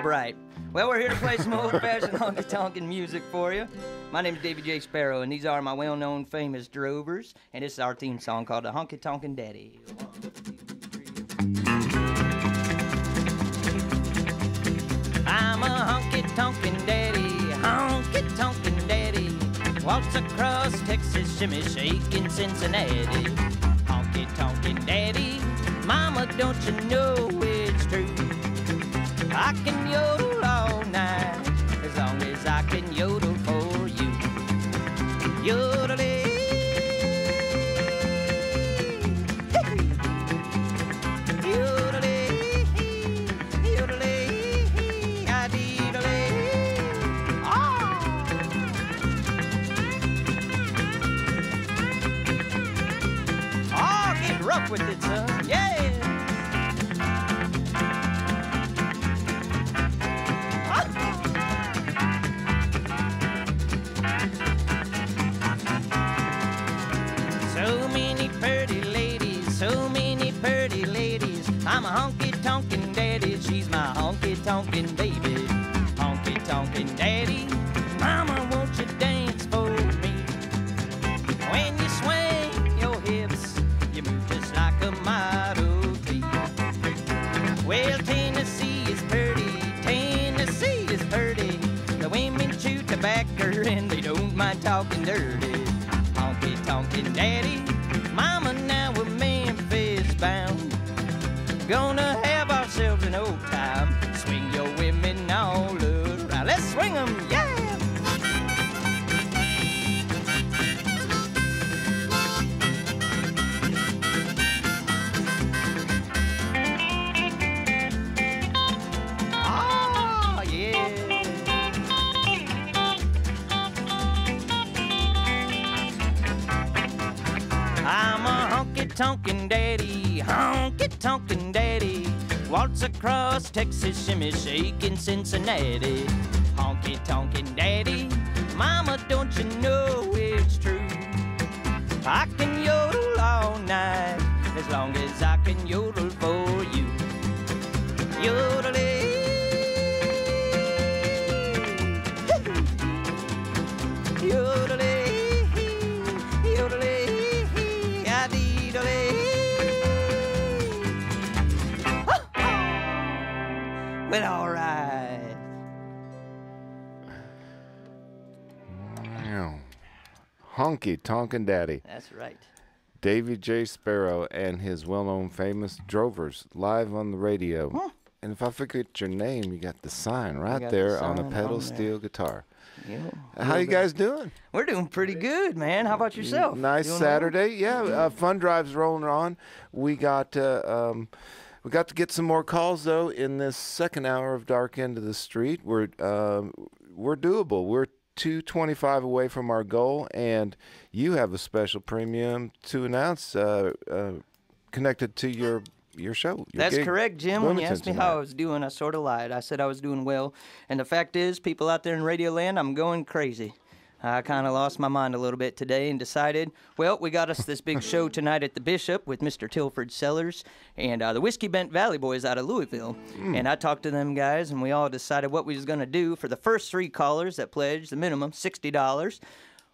bright. Well, we're here to play some old-fashioned honky-tonkin' music for you. My name is Davy J. Sparrow, and these are my well-known famous drovers, and this is our theme song called The Honky Tonkin' Daddy. 1, 2, 3. I'm a honky-tonkin' daddy, waltz across Texas, shimmy shaking Cincinnati. Honky-tonkin' daddy, mama, don't you know it's true? I can yodel all night, as long as I can yodel for you. Yodeling, yodeling, yodeling, I-dee-deling. Oh, get rough with it, son. Yeah. So many pretty ladies. I'm a honky-tonkin' daddy. She's my honky-tonkin' baby. Honky-tonkin' daddy. Mama, won't you dance for me? When you swing your hips, you move just like a Model T. Well, Tennessee is pretty. Tennessee is pretty. The women chew tobacco and they don't mind talking dirty. Honky-tonkin' daddy. Mama, now we're Memphis bound. Gonna have ourselves an old time. Swing your women all around. Let's swing them, yeah! Oh, yeah! I'm a honky-tonkin' daddy, waltz across Texas, shimmy shaking Cincinnati. Honky-tonkin' daddy, mama, don't you know it's true? I can yodel all night, as long as I can yodel for you. Yodeling, yodeling, yodeling, I-dee-deling. Well, all right. Wow. Honky-tonkin' daddy. That's right. Davy J. Sparrow and his well-known famous drovers live on the radio. Huh. And if I forget your name, you got the sign right got there the on a sign pedal on there. steel guitar. Yeah, How you guys doing? We're doing pretty good, man. How about yourself? Nice Doing Saturday. Yeah, fun drives rolling on. We got to get some more calls though in this second hour of Dark End of the Street. We're doable. We're 225 away from our goal, and you have a special premium to announce connected to your show. That's correct, Jim. When you asked me tonight. how I was doing, I sort of lied. I said I was doing well. And the fact is, people out there in Radio Land, I'm going crazy. I kind of lost my mind a little bit today and decided, well, we got us this big show tonight at the Bishop with Mr. Tilford Sellers and the Whiskey Bent Valley Boys out of Louisville. And I talked to them guys, and we all decided what we was going to do for the first 3 callers that pledged the minimum $60.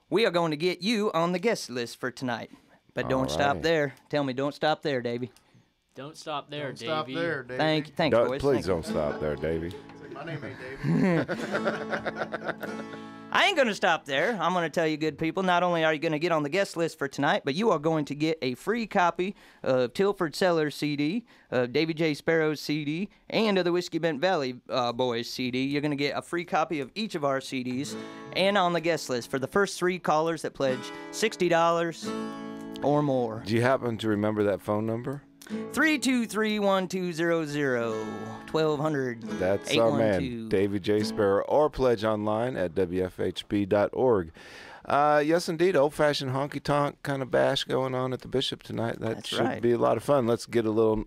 We are going to get you on the guest list for tonight. But don't stop there. Tell me, don't stop there, Davy. Don't stop there, Davey. Stop there, Davey. Thanks, boys. Please Thank don't stop there, Davy. My name ain't Davey. I ain't going to stop there. I'm going to tell you, good people, not only are you going to get on the guest list for tonight, but you are going to get a free copy of Tilford Sellers CD, of Davy J. Sparrow's CD, and of the Whiskey Bent Valley Boys CD. You're going to get a free copy of each of our CDs and on the guest list for the first 3 callers that pledge $60 or more. Do you happen to remember that phone number? 323-1200, 1200. That's our man, Davy J. Sparrow, or pledge online at WFHB.org. Yes, indeed, old-fashioned honky-tonk kind of bash going on at the Bishop tonight. That should be a lot of fun. Let's get a little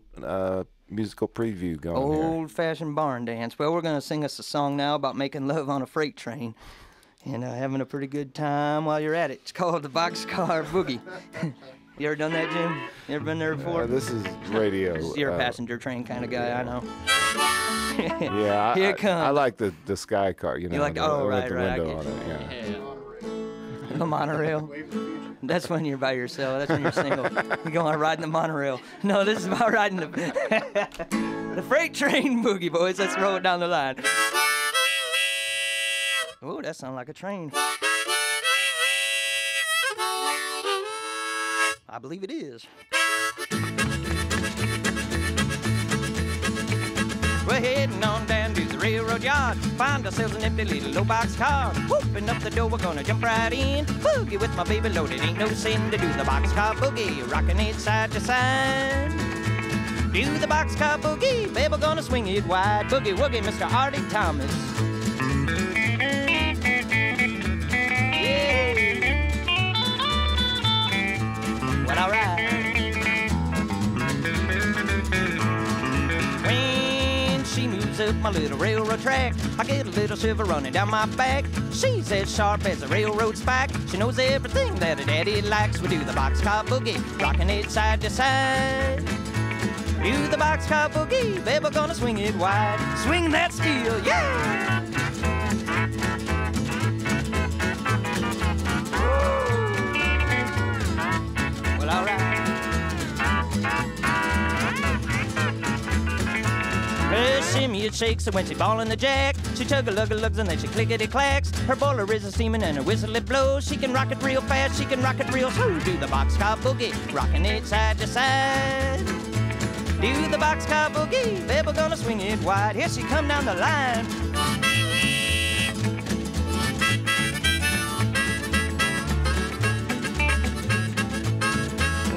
musical preview going here. Old-fashioned barn dance. Well, we're going to sing us a song now about making love on a freight train and having a pretty good time while you're at it. It's called the Boxcar Boogie. You ever done that, Jim? You ever been there before? This is radio. You're a passenger train kind of guy, I know. Yeah, Here it comes. I like the sky car. You know, like- the, oh, with right, the right, I window get on it. Yeah. The monorail. That's when you're by yourself. That's when you're single. You go on riding the monorail. No, this is about riding the freight train boogie, boys. Let's roll it down the line. Oh, that sounds like a train. I believe it is. We're heading on down to the railroad yard. Find ourselves an empty little low box car. Open up the door, we're gonna jump right in. Boogie with my baby loaded, ain't no sin to do the boxcar boogie, rocking it side to side. Do the boxcar boogie, baby, we're gonna swing it wide. Boogie woogie, Mr. Artie Thomas. Yeah. Well, alright. She moves up my little railroad track. I get a little shiver running down my back. She's as sharp as a railroad spike. She knows everything that her daddy likes. We do the boxcar boogie, rocking it side to side. Do the boxcar boogie, baby, we're gonna swing it wide. Swing that steel, yeah! Well, alright. Her shimmy, it shakes her when she ballin' the jack. She chug-a-lug-a-lugs and then she clickety-clacks. Her boiler is a-steamin' and her whistle it blows. She can rock it real fast, she can rock it real slow. Do the boxcar boogie, rockin' it side to side. Do the boxcar boogie, baby, we're gonna swing it wide. Here she come down the line.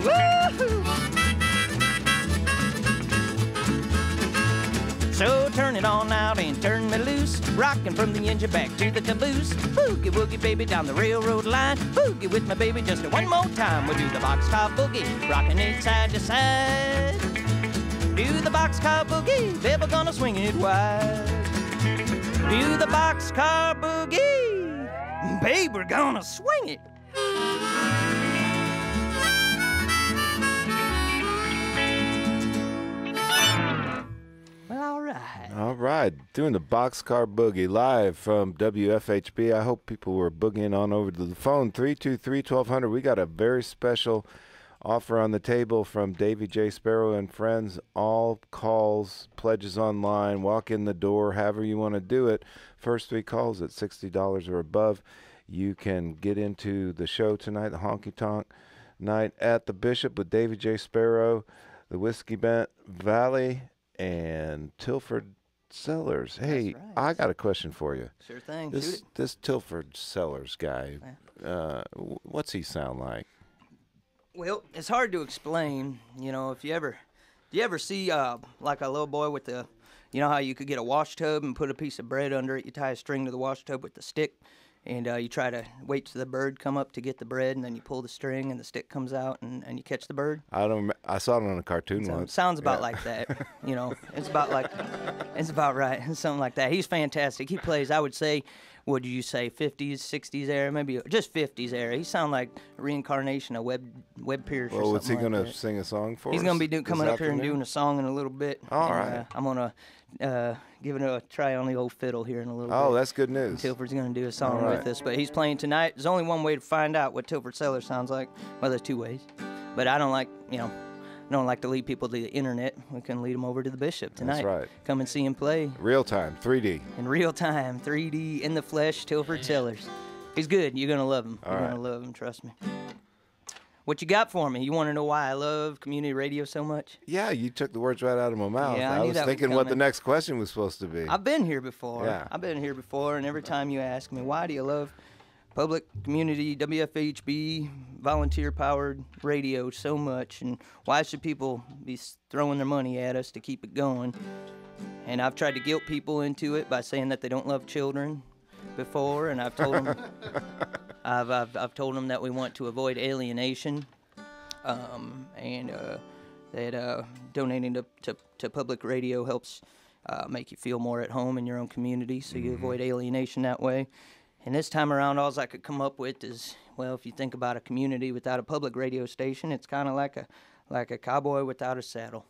Woo-hoo! So turn it on out and turn me loose. Rockin' from the engine back to the caboose. Boogie woogie baby down the railroad line. Boogie with my baby just one more time. We'll do the boxcar boogie, rockin' it side to side. Do the boxcar boogie, baby, we're gonna swing it wide. Do the boxcar boogie, babe, we're gonna swing it. Well, all right. All right, doing the Boxcar Boogie live from WFHB. I hope people were boogieing on over to the phone, 323-1200. We got a very special offer on the table from Davy J. Sparrow and friends. All calls, pledges online, walk in the door, however you want to do it. First 3 calls at $60 or above. You can get into the show tonight, the Honky Tonk Night at the Bishop with Davy J. Sparrow, the Whiskey Bent Valley, and Tilford Sellers. Hey, right. I got a question for you. Sure thing. Shoot it. This Tilford Sellers guy, what's he sound like? Well, it's hard to explain. You know, if you ever see like a little boy with the, you know how you could get a wash tub and put a piece of bread under it. You tie a string to the wash tub with the stick, and you try to wait till the bird come up to get the bread, and then you pull the string and the stick comes out, and you catch the bird. I saw it on a cartoon once. Sounds about like that. You know, it's about right. Something like that. He's fantastic. He plays, I would say, what did you say, 50s, 60s era, maybe just 50s era. He sounds like a reincarnation of Webb Pierce or something. Well, what's he like going to that. sing a song for He's us? going to be coming this up here and afternoon? doing a song in a little bit. All and, right. I'm going to give it a try on the old fiddle here in a little bit. Oh, that's good news. Tilford's going to do a song All right. with us, but he's playing tonight. There's only one way to find out what Tilford Sellers sounds like. Well, there's 2 ways. But I don't like to lead people to the internet. We can lead them over to the Bishop tonight. That's right. Come and see him play. Real time, 3D. In real time, 3D, in the flesh, Tilford Sellers. He's good. You're going to love him. All You're right. going to love him, trust me. What you got for me? You want to know why I love community radio so much? Yeah, you took the words right out of my mouth. Yeah, I I knew was that was thinking what the coming. next question was supposed to be. I've been here before. Yeah. I've been here before, and every time you ask me, why do you love public community, WFHB, volunteer-powered radio so much, and why should people be throwing their money at us to keep it going? And I've tried to guilt people into it by saying that they don't love children before, and I've told them, I've told them that we want to avoid alienation, and that donating to public radio helps make you feel more at home in your own community, so you avoid alienation that way. And this time around, all I could come up with is, well, if you think about a community without a public radio station, it's kind of like a cowboy without a saddle.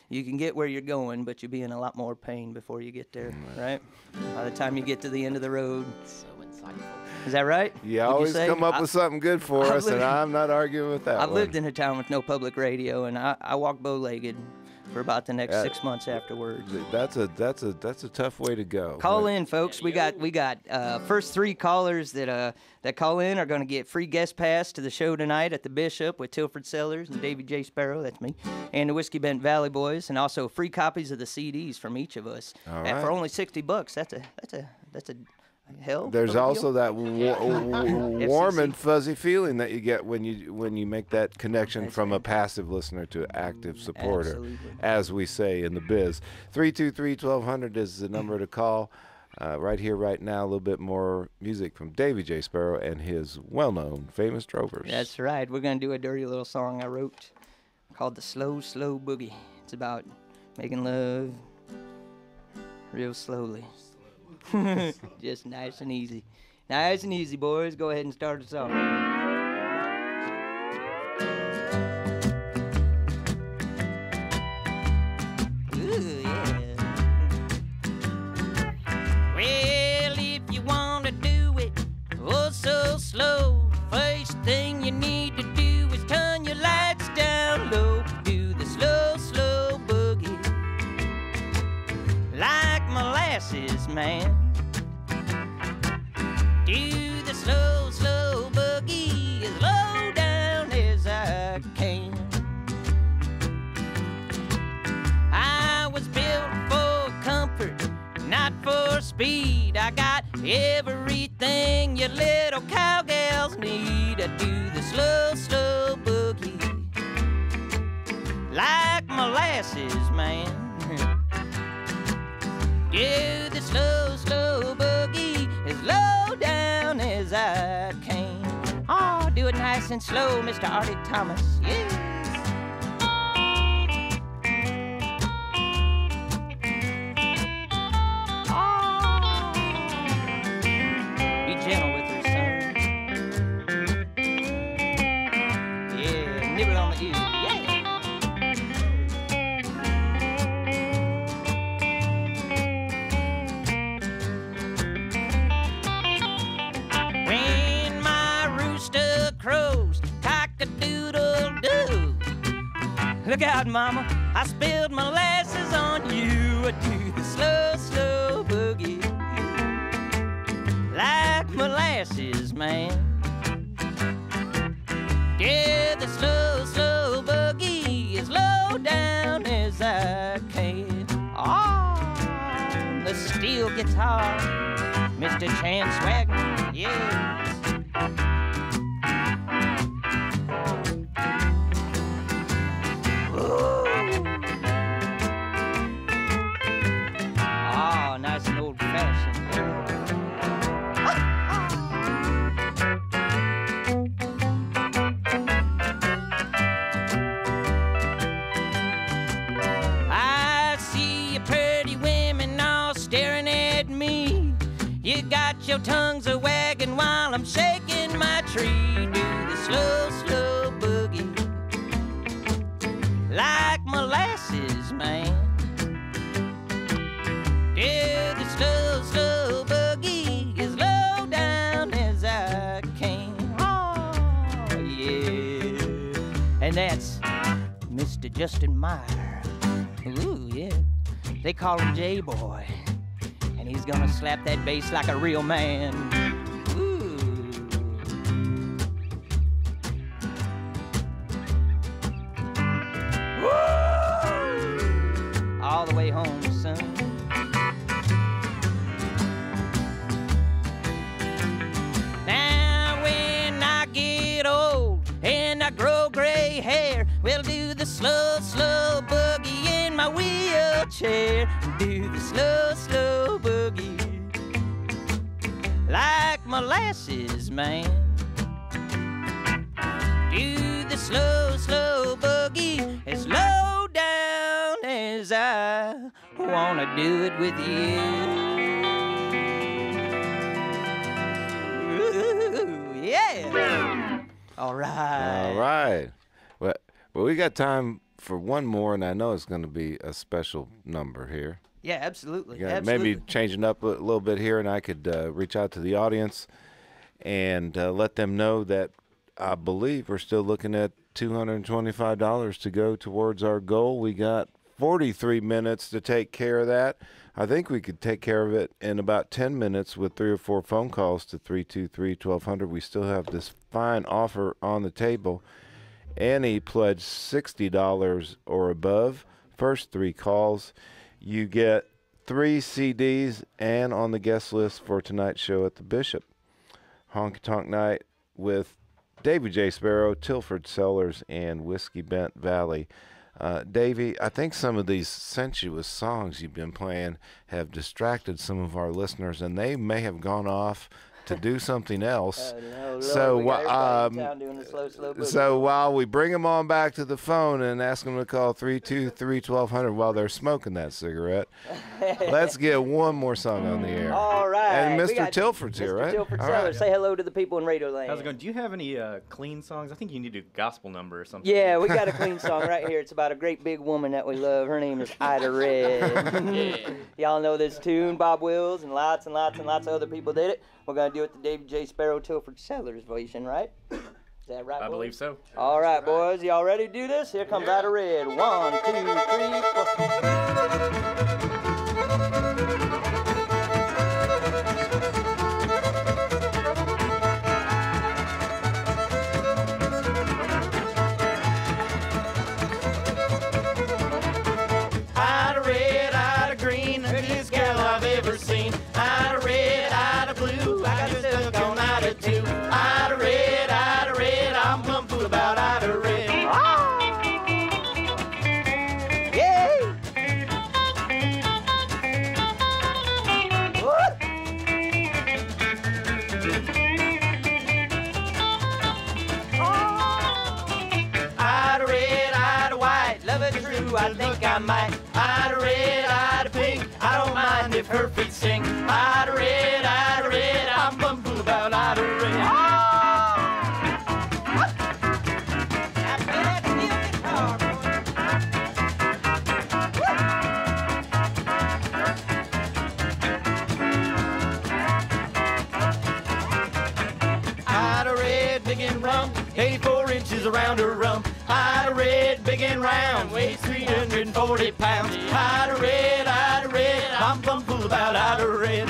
You can get where you're going, but you'll be in a lot more pain before you get there, right? By the time you get to the end of the road. So insightful. Is that right? You Would always say? come up with something good for I've us, and lived- I'm not arguing with that I've one. lived in a town with no public radio, and I walked bow-legged for about the next That- 6 months afterwards. That's a tough way to go. Call in, folks. We got first 3 callers that call in are going to get free guest pass to the show tonight at the Bishop with Tilford Sellers and Davy J. Sparrow. That's me, and the Whiskey Bent Valley Boys, and also free copies of the CDs from each of us. All And for right. only $60. That's a hell. There's of a also deal. that warm and fuzzy feeling that you get when you make that connection That's from a right. passive listener to an active supporter, Absolutely. as we say in the biz. 323-1200 is the number to call. Right here, right now, a little bit more music from Davy J. Sparrow and his well-known famous Drovers. That's right. We're going to do a dirty little song I wrote called The Slow, Slow Boogie. It's about making love real slowly. Just nice and easy. Nice and easy, boys. Go ahead and start us off. Ooh, yeah. Well, if you want to do it, oh so slow, first thing you need to do is turn your lights down low. Do the slow, slow boogie like molasses, man. Do the slow, slow boogie as low down as I can. I was built for comfort, not for speed. I got everything you little cowgirls need. I do the slow, slow boogie like molasses, man. Do the slow, slow boogie as low down as I can. Oh, do it nice and slow, Mr. Artie Thomas. Yes. Oh. Be gentle with her, son. Yeah, nibble on the ear. Yeah. When my rooster crows, cock-a-doodle-doo. Look out, mama, I spilled molasses on you. I do the slow, slow boogie like molasses, man. Yeah, the slow, slow boogie as low down as I can. On the steel guitar, Mr. Chance Wagner, yes. Oh, nice and old-fashioned. I see you pretty women all staring at me. You got your tongues a wagging while I'm shaking my tree. Do the slow, slow boogie like molasses, man. Do the slow, slow boogie as low down as I can. Oh, yeah. And that's Mr. Justin Meyer. Ooh, yeah. They call him J-Boy. And he's gonna slap that bass like a real man. Ooh. Woo! All the way home, son. Now when I get old and I grow gray hair, we'll do the slow, slow boogie in my wheelchair. Do the slow, slow boogie like molasses, man. Do the slow, slow boogie as low down as I wanna do it with you. Ooh, yeah. All right. All right. Well, we got time for one more, and I know it's going to be a special number here. Yeah, absolutely. Yeah, Absolutely. maybe changing up a little bit here, and I could reach out to the audience and let them know that I believe we're still looking at $225 to go towards our goal. We got 43 minutes to take care of that. I think we could take care of it in about 10 minutes with 3 or 4 phone calls to 323-1200. We still have this fine offer on the table. Any pledge $60 or above, first 3 calls, you get 3 CDs and on the guest list for tonight's show at the Bishop. Honky Tonk Night with Davy J. Sparrow, Tilford Sellers, and Whiskey Bent Valley. Davy, I think some of these sensuous songs you've been playing have distracted some of our listeners, and they may have gone off to do something else. So while we bring them on back to the phone and ask them to call 323-1200 while they're smoking that cigarette, let's get one more song on the air. All right. And Mr. Tilford's here, right? Tilford All Sellers. right. Say hello to the people in Radio Land. How's it going? Do you have any clean songs? I think you need a gospel number or something. Yeah, we got a clean song right here. It's about a great big woman that we love. Her name is Ida Red. Y'all know this tune, Bob Wills, and lots and lots and lots of other people did it. We're going to do it the Davy J. Sparrow Tilford Sellers version, right? Is that right, boys? I believe so. All right, boys. Y'all ready to do this? Here comes Ida Red. 1, 2, 3, 4. Ida red, Ida green, prettiest gal I've ever seen. Ida red, Ida blue, I got stuck on Ida too. Ida red, I'm plumb fool about Ida red. Yay! What? Ida red, Ida white, love it true, I think I might. Ida red, Ida pink, I don't mind if her feet sing. Ida red, I'm plumb fool about Ida red. Ida red, big and rum, 84 inches around her rump. Ida red, big and round, weighs 340 pounds. Ida red, I'm plumb fool about Ida red.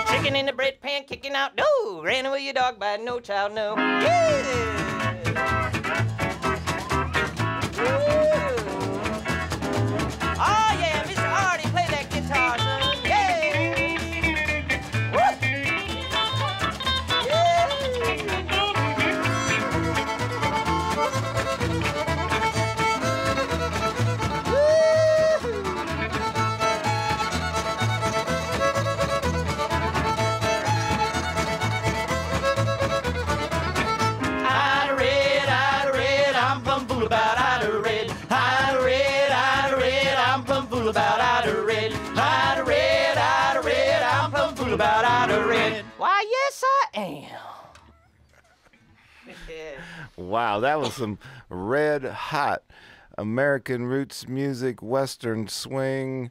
Chicken in the bread pan, kicking out dough. Ran away your dog by no child, no. Yeah! Oh yeah, Mr. Artie, play that guitar, son. Yeah! Woo! Ida red, I'm plumb fool about Ida red. Ida red, I'm plumb fool about Ida red. Ida red, I'm plumb fool about Ida red. Why, yes, I am. Wow, that was some red hot American roots music, Western swing,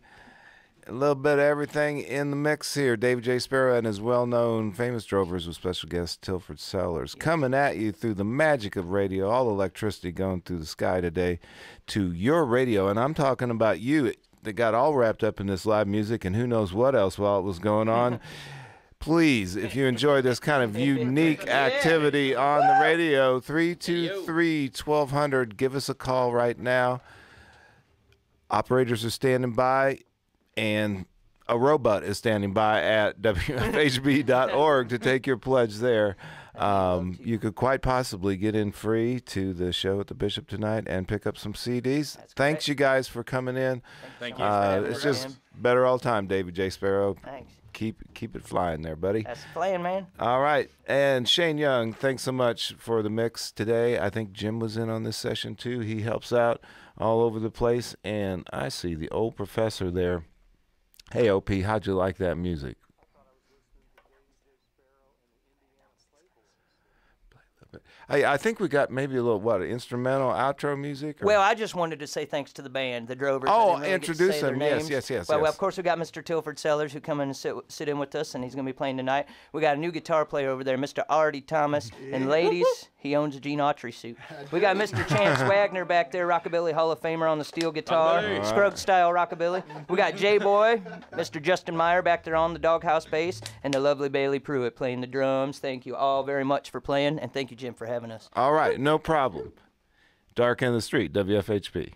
a little bit of everything in the mix here. Davy J. Sparrow and his well-known famous drovers with special guest Tilford Sellers coming at you through the magic of radio, all electricity going through the sky today to your radio. And I'm talking about you that got all wrapped up in this live music and who knows what else while it was going on. Please, if you enjoy this kind of unique activity on the radio, 323-1200, give us a call right now. Operators are standing by, and a robot is standing by at WFHB.org to take your pledge there. You could quite possibly get in free to the show at the Bishop tonight and pick up some CDs. Thanks, you guys, for coming in. Thank you. It's just better all time, David J. Sparrow. Thanks. Keep it flying there, buddy. That's the plan, man. All right. And Shane Young, thanks so much for the mix today. I think Jim was in on this session, too. He helps out all over the place. And I see the old professor there. Hey, OP, how'd you like that music? I think we got maybe a little, what, instrumental outro music? Or? Well, I just wanted to say thanks to the band, the Drovers. Oh, I didn't really introduce get to say them. their Yes, names. yes, yes, Well, yes. of course, we got Mr. Tilford Sellers, who come in and sit in with us, and he's going to be playing tonight. We got a new guitar player over there, Mr. Artie Thomas. And ladies, he owns a Gene Autry suit. We got Mr. Chance Wagner back there, Rockabilly Hall of Famer on the steel guitar, Scruggs-style Rockabilly. We got J-Boy, Mr. Justin Meyer back there on the doghouse bass, and the lovely Bailey Pruitt playing the drums. Thank you all very much for playing, and thank you, Jim, for having us. All right, no problem. Dark End of the Street, WFHB.